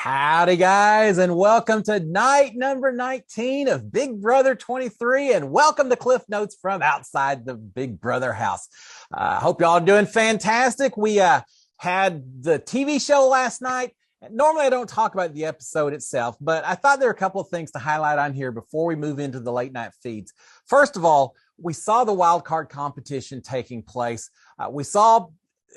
Howdy, guys, and welcome to night number 19 of Big Brother 23, and welcome to Cliff Notes from outside the Big Brother house. I hope y'all are doing fantastic. We had the TV show last night. Normally, I don't talk about the episode itself, but I thought there were a couple of things to highlight on here before we move into the late night feeds. First of all, we saw the wildcard competition taking place. We saw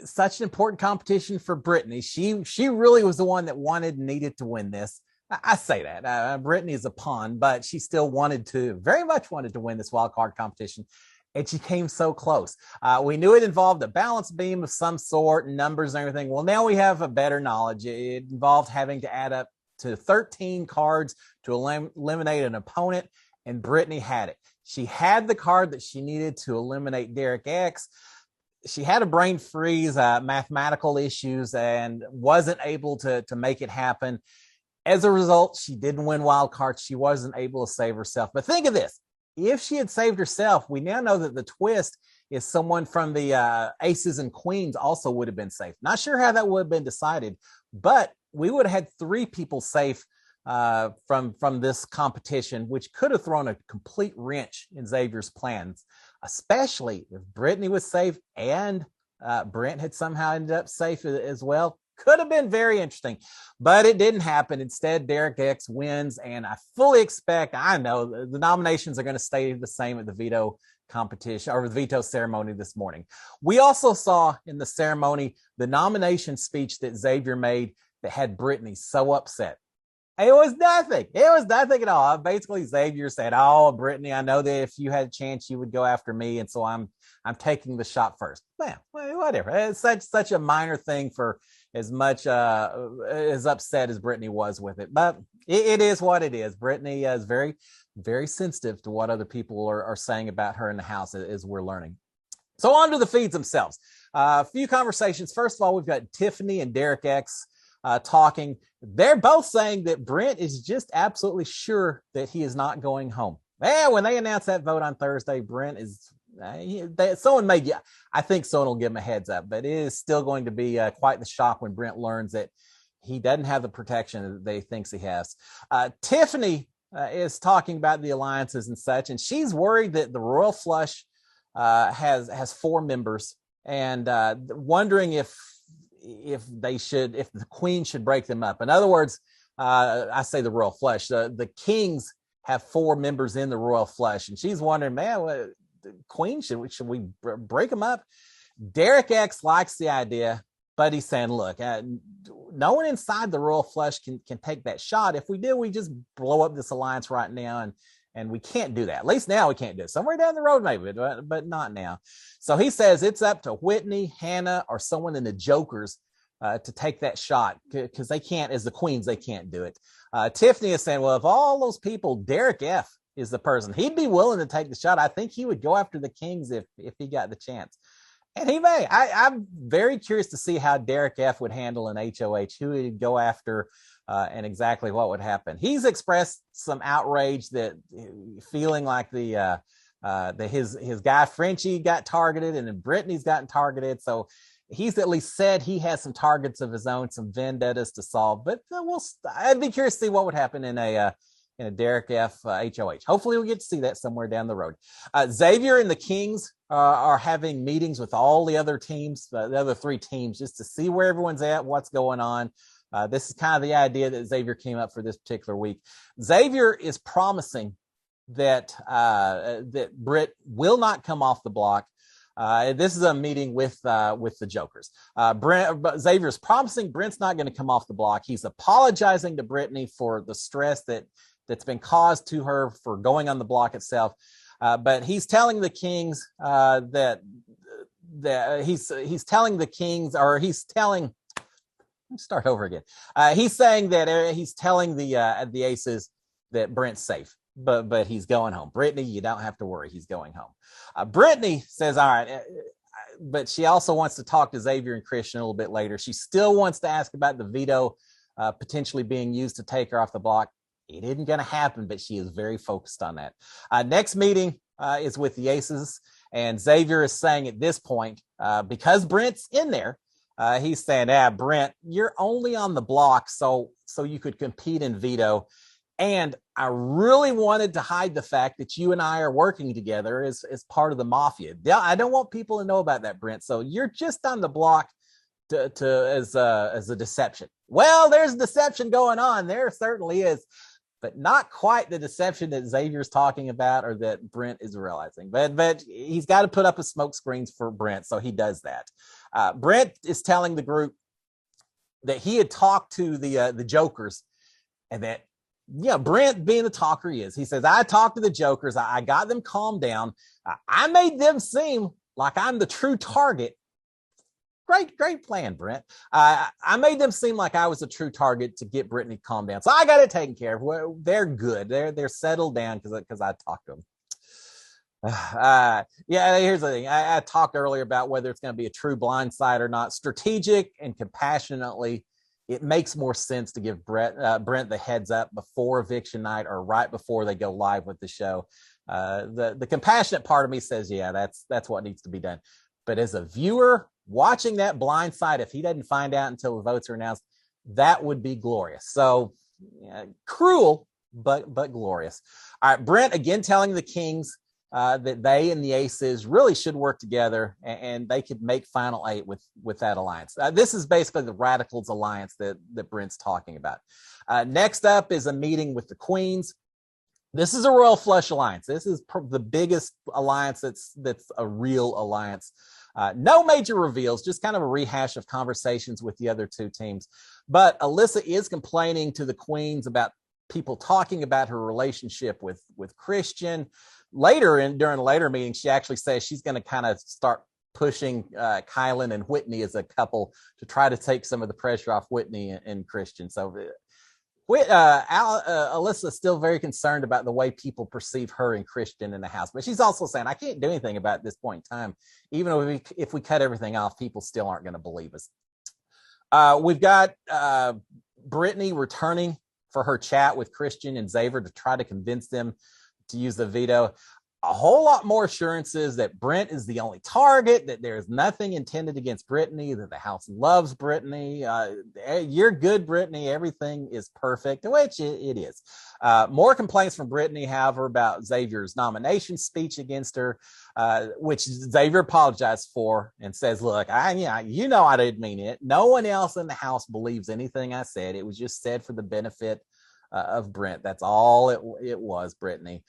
such an important competition for Brittany. She really was the one that wanted and needed to win this. I say that. Brittany is a pawn, but she still very much wanted to win this wild card competition. And she came so close. We knew it involved a balance beam of some sort and numbers and everything. Well, now we have a better knowledge. It involved having to add up to 13 cards to eliminate an opponent, and Brittany had it. She had the card that she needed to eliminate DerekX. She had a brain freeze, mathematical issues, and wasn't able to make it happen. As a result, she didn't win wild card. She wasn't able to save herself. But think of this. If she had saved herself, we now know that the twist is someone from the aces and queens also would have been safe. Not sure how that would have been decided, but we would have had 3 people safe from this competition, which could have thrown a complete wrench in Xavier's plans, especially if Brittany was safe and Brent had somehow ended up safe as well. Could have been very interesting, but it didn't happen. Instead, DerekX wins, and I fully expect, I know the nominations are going to stay the same at the veto competition or the veto ceremony this morning. We also saw in the ceremony the nomination speech that Xavier made that had Brittany so upset. It was nothing. It was nothing at all. Basically, Xavier said, "Oh, Brittany, I know that if you had a chance, you would go after me, and so I'm taking the shot first." Man, whatever. It's such a minor thing for as much as upset as Brittany was with it, but it is what it is. Brittany is very, very sensitive to what other people are saying about her in the house, as we're learning. So on to the feeds themselves. A few conversations. First of all, we've got Tiffany and DerekX talking. They're both saying that Brent is just absolutely sure that he is not going home. When they announced that vote on Thursday, Brent is someone may, I think someone will give him a heads up, but it is still going to be quite the shock when Brent learns that he doesn't have the protection that they thinks he has. Tiffany is talking about the alliances and such, and she's worried that the Royal Flush has 4 members, and wondering if the Queen should break them up. In other words, I say the Royal Flush, the Kings have 4 members in the Royal Flush, and she's wondering, man, the Queen, should we break them up? DerekX likes the idea, but he's saying, look, no one inside the Royal Flush can take that shot. If we do, we just blow up this alliance right now, and we can't do that. At least now we can't do it. Somewhere down the road, maybe, but not now. So he says it's up to Whitney, Hannah, or someone in the Jokers to take that shot, because they can't, as the Queens, they can't do it. Tiffany is saying, well, if all those people, Derek F is the person, he'd be willing to take the shot. I think he would go after the Kings if he got the chance. And he may. I'm very curious to see how Derek F would handle an HOH, who he'd go after, and exactly what would happen. He's expressed some outrage, that feeling like his guy Frenchie got targeted, and then Brittany's gotten targeted. So he's at least said he has some targets of his own, some vendettas to solve. But I'd be curious to see what would happen in a Derek F HOH. Hopefully we'll get to see that somewhere down the road. Xavier and the Kings are having meetings with all the other teams, the other 3 teams, just to see where everyone's at, what's going on. This is kind of the idea that Xavier came up for this particular week. Xavier is promising that Britt will not come off the block. This is a meeting with the Jokers. Xavier's promising Brent's not going to come off the block. He's apologizing to Brittany for the stress that's been caused to her for going on the block itself. But he's telling the Kings that he's telling the Kings, or he's telling. Let's start over again. He's saying that he's telling the Aces that Brent's safe, but he's going home. Brittany, you don't have to worry. He's going home. Brittany says, all right, but she also wants to talk to Xavier and Christian a little bit later. She still wants to ask about the veto potentially being used to take her off the block. It isn't going to happen, but she is very focused on that. Next meeting is with the Aces, and Xavier is saying at this point, because Brent's in there, He's saying, Brent, you're only on the block so you could compete in veto. And I really wanted to hide the fact that you and I are working together as part of the mafia. I don't want people to know about that, Brent. So you're just on the block as a deception. Well, there's deception going on. There certainly is, but not quite the deception that Xavier's talking about or that Brent is realizing. But he's got to put up a smoke screens for Brent, so he does that. Brent is telling the group that he had talked to the jokers, and that Brent, being the talker he is, he says, I talked to the jokers. I got them calmed down. I made them seem like I'm the true target. Great plan, Brent. I made them seem like I was a true target to get Brittany calmed down. So I got it taken care of. Well, they're good. They're settled down because I talked to them. Here's the thing. I talked earlier about whether it's going to be a true blindside or not. Strategic and compassionately, it makes more sense to give Brent the heads up before eviction night or right before they go live with the show. The compassionate part of me says, that's what needs to be done. But as a viewer watching that blindside, if he doesn't find out until the votes are announced, that would be glorious. So cruel, but glorious. All right, Brent again telling the Kings that they and the Aces really should work together, and they could make Final Eight with that alliance. This is basically the Radicals alliance that Brent's talking about. Next up is a meeting with the Queens. This is a royal flush alliance. This is the biggest alliance that's a real alliance. No major reveals, just kind of a rehash of conversations with the other two teams. But Alyssa is complaining to the Queens about people talking about her relationship with Christian. During a later meeting, she actually says she's going to kind of start pushing Kylan and Whitney as a couple to try to take some of the pressure off Whitney and Christian. So Alyssa is still very concerned about the way people perceive her and Christian in the house. But she's also saying, I can't do anything about this point in time. Even if we cut everything off, people still aren't going to believe us. We've got Brittany returning for her chat with Christian and Xavier to try to convince them to use the veto. A whole lot more assurances that Brent is the only target, that there's nothing intended against Brittany, that the house loves Brittany. You're good, Brittany. Everything is perfect, which it is. More complaints from Brittany, however, about Xavier's nomination speech against her, which Xavier apologized for and says, look, I didn't mean it. No one else in the house believes anything I said. It was just said for the benefit of Brent. That's all it was, Brittany.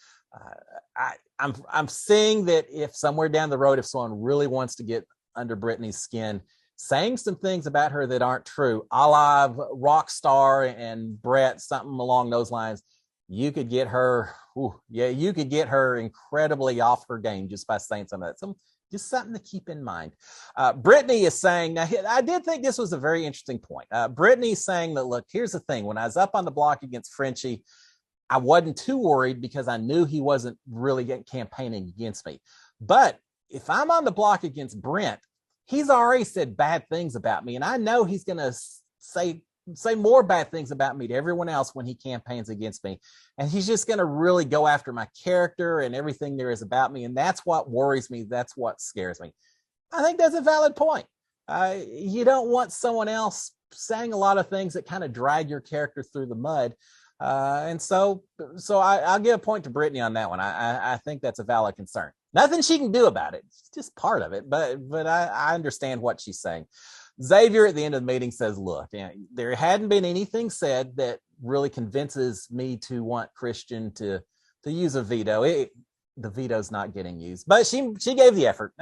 I'm seeing that if somewhere down the road, if someone really wants to get under Brittany's skin, saying some things about her that aren't true, a la Rockstar and Brett, something along those lines, you could get her, you could get her incredibly off her game just by saying some of that. Just something to keep in mind. Brittany is saying, now I did think this was a very interesting point. Brittany's saying that, look, here's the thing. When I was up on the block against Frenchie, I wasn't too worried because I knew he wasn't really campaigning against me. But if I'm on the block against Brent, he's already said bad things about me. And I know he's going to say more bad things about me to everyone else when he campaigns against me. And he's just going to really go after my character and everything there is about me. And that's what worries me. That's what scares me. I think that's a valid point. You don't want someone else saying a lot of things that kind of drag your character through the mud. And so I'll give a point to Brittany on that one. I think that's a valid concern. Nothing she can do about it. It's just part of it, but I understand what she's saying. Xavier at the end of the meeting says, look, there hadn't been anything said that really convinces me to want Christian to use a veto. The veto's not getting used, but she gave the effort.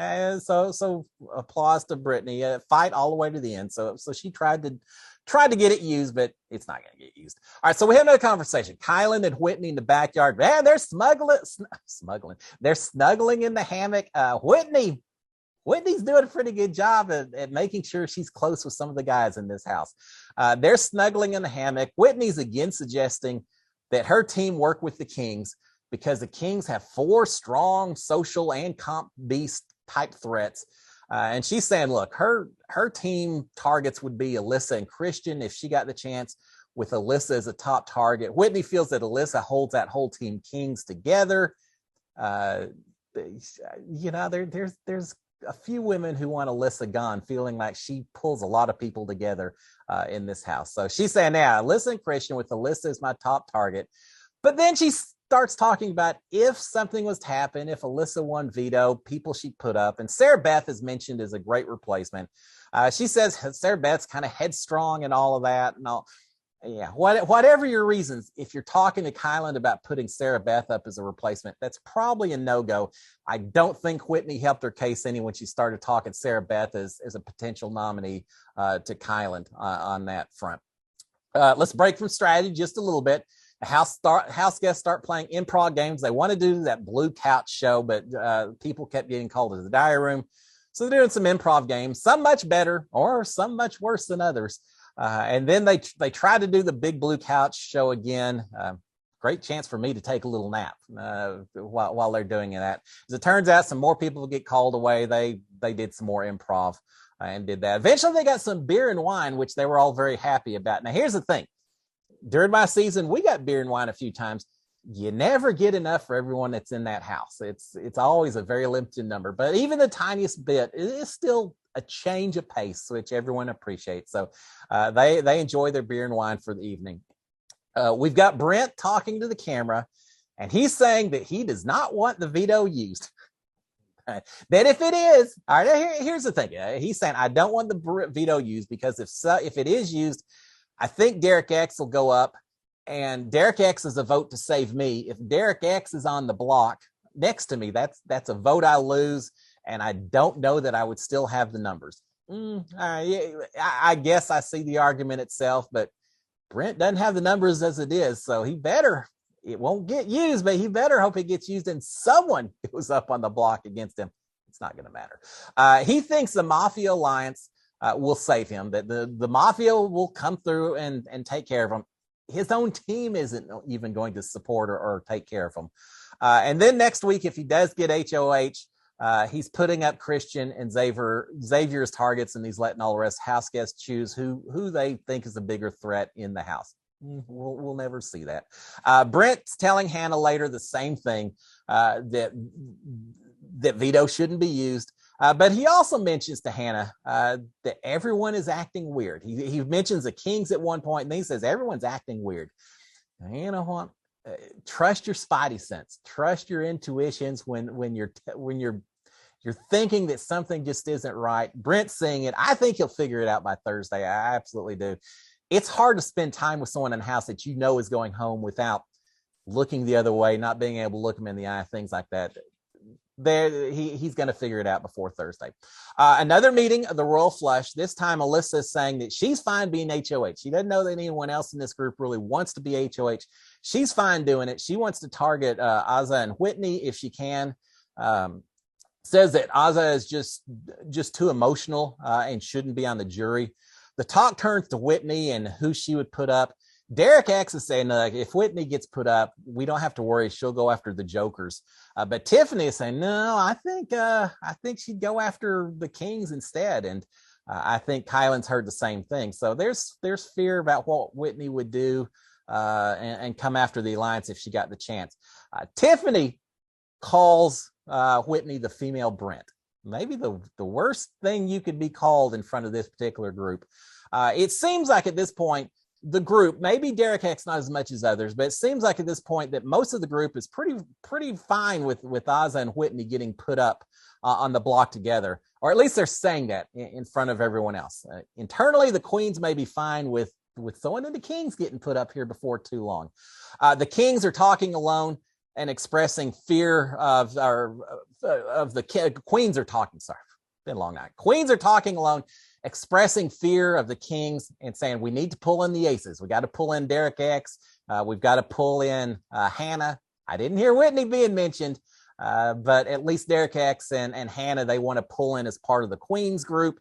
So applause to Brittany. Fight all the way to the end. So she tried to get it used, but it's not going to get used. All right, so we have another conversation. Kylan and Whitney in the backyard. Man, they're smuggling. They're snuggling in the hammock. Whitney's doing a pretty good job at making sure she's close with some of the guys in this house. They're snuggling in the hammock. Whitney's again suggesting that her team work with the Kings because the Kings have 4 strong social and comp beast type threats. And she's saying, look, her team targets would be Alyssa and Christian if she got the chance, with Alyssa as a top target. Whitney feels that Alyssa holds that whole team Kings together. There's a few women who want Alyssa gone, feeling like she pulls a lot of people together in this house. So she's saying, yeah, Alyssa and Christian with Alyssa as my top target. But then she starts talking about if something was to happen, if Alyssa won veto, people she'd put up. And Sarah Beth is mentioned as a great replacement. She says Sarah Beth's kind of headstrong and all of that. And all. Yeah, whatever your reasons, if you're talking to Kyland about putting Sarah Beth up as a replacement, that's probably a no-go. I don't think Whitney helped her case any when she started talking Sarah Beth as a potential nominee to Kyland on that front. Let's break from strategy just a little bit. House guests start playing improv games. They want to do that blue couch show, but people kept getting called to the diary room. So they're doing some improv games, some much better or some much worse than others. And then they try to do the big blue couch show again. Great chance for me to take a little nap while they're doing that. As it turns out, some more people get called away. They did some more improv and did that. Eventually, they got some beer and wine, which they were all very happy about. Now, here's the thing. During my season, we got beer and wine a few times. You never get enough for everyone that's in that house. It's always a very limited number, but even the tiniest bit is still a change of pace, which everyone appreciates. So they enjoy their beer and wine for the evening. We've got Brent talking to the camera, and he's saying that he does not want the veto used. That if it is, all right, here's the thing. He's saying, I don't want the veto used because if it is used, I think DerekX will go up, and DerekX is a vote to save me. If DerekX is on the block next to me, that's a vote I lose. And I don't know that I would still have the numbers. I guess I see the argument itself, but Brent doesn't have the numbers as it is. So it won't get used, but he better hope it gets used and someone goes up on the block against him. It's not going to matter. He thinks the Mafia Alliance will save him, that the Mafia will come through and take care of him. His own team isn't even going to support or take care of him. And then next week, if he does get HOH, he's putting up Christian and Xavier's targets, and he's letting all the rest house guests choose who they think is a bigger threat in the house. We'll never see that. Brent's telling Hannah later the same thing, that veto shouldn't be used. But he also mentions to Hannah that everyone is acting weird. He mentions the Kings at one point, and then he says everyone's acting weird. And you know what? Trust your spidey sense. Trust your intuitions when you're thinking that something just isn't right. Brent's saying it. I think he'll figure it out by Thursday. I absolutely do. It's hard to spend time with someone in the house that you know is going home without looking the other way, not being able to look them in the eye, things like that. He's going to figure it out before Thursday. Another meeting of the Royal Flush. This time, Alyssa is saying that she's fine being HOH. She doesn't know that anyone else in this group really wants to be HOH. She's fine doing it. She wants to target Azza and Whitney if she can. Says that Azza is just too emotional and shouldn't be on the jury. The talk turns to Whitney and who she would put up. DerekX is saying, if Whitney gets put up, we don't have to worry. She'll go after the jokers. But Tiffany is saying, no, I think she'd go after the Kings instead. And I think Kyland's heard the same thing. So there's fear about what Whitney would do and come after the Alliance if she got the chance. Tiffany calls Whitney the female Brent. Maybe the worst thing you could be called in front of this particular group. It seems like at this point, the group, maybe DerekX not as much as others, but it seems like at this point that most of the group is pretty fine with Azza and Whitney getting put up on the block together, or at least they're saying that in front of everyone else. Internally, the Queens may be fine with someone in the Kings getting put up here before too long. The Kings are talking alone and expressing fear of the Queens are talking. Sorry, been a long night. Queens are talking alone, expressing fear of the Kings and saying, we need to pull in the aces. We got to pull in DerekX. We've got to pull in Hannah. I didn't hear Whitney being mentioned, but at least DerekX and Hannah, they want to pull in as part of the Queens group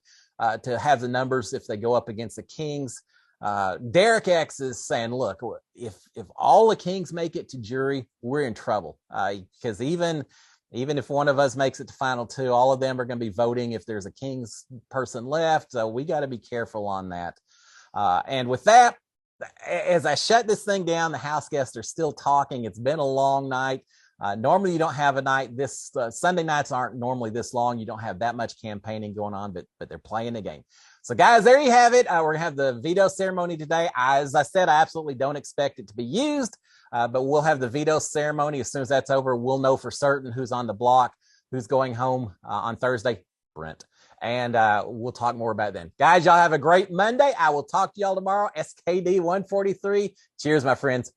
to have the numbers if they go up against the Kings. DerekX is saying, look, if all the Kings make it to jury, we're in trouble. Because even if one of us makes it to final two, all of them are going to be voting if there's a Kings person left. So we got to be careful on that. And with that, as I shut this thing down, the house guests are still talking. It's been a long night. Normally, you don't have a night this Sunday nights aren't normally this long. You don't have that much campaigning going on, but they're playing the game. So, guys, there you have it. We're going to have the veto ceremony today. As I said, I absolutely don't expect it to be used, but we'll have the veto ceremony. As soon as that's over, we'll know for certain who's on the block, who's going home on Thursday. Brent. And we'll talk more about it then. Guys, y'all have a great Monday. I will talk to y'all tomorrow. SKD 143. Cheers, my friends.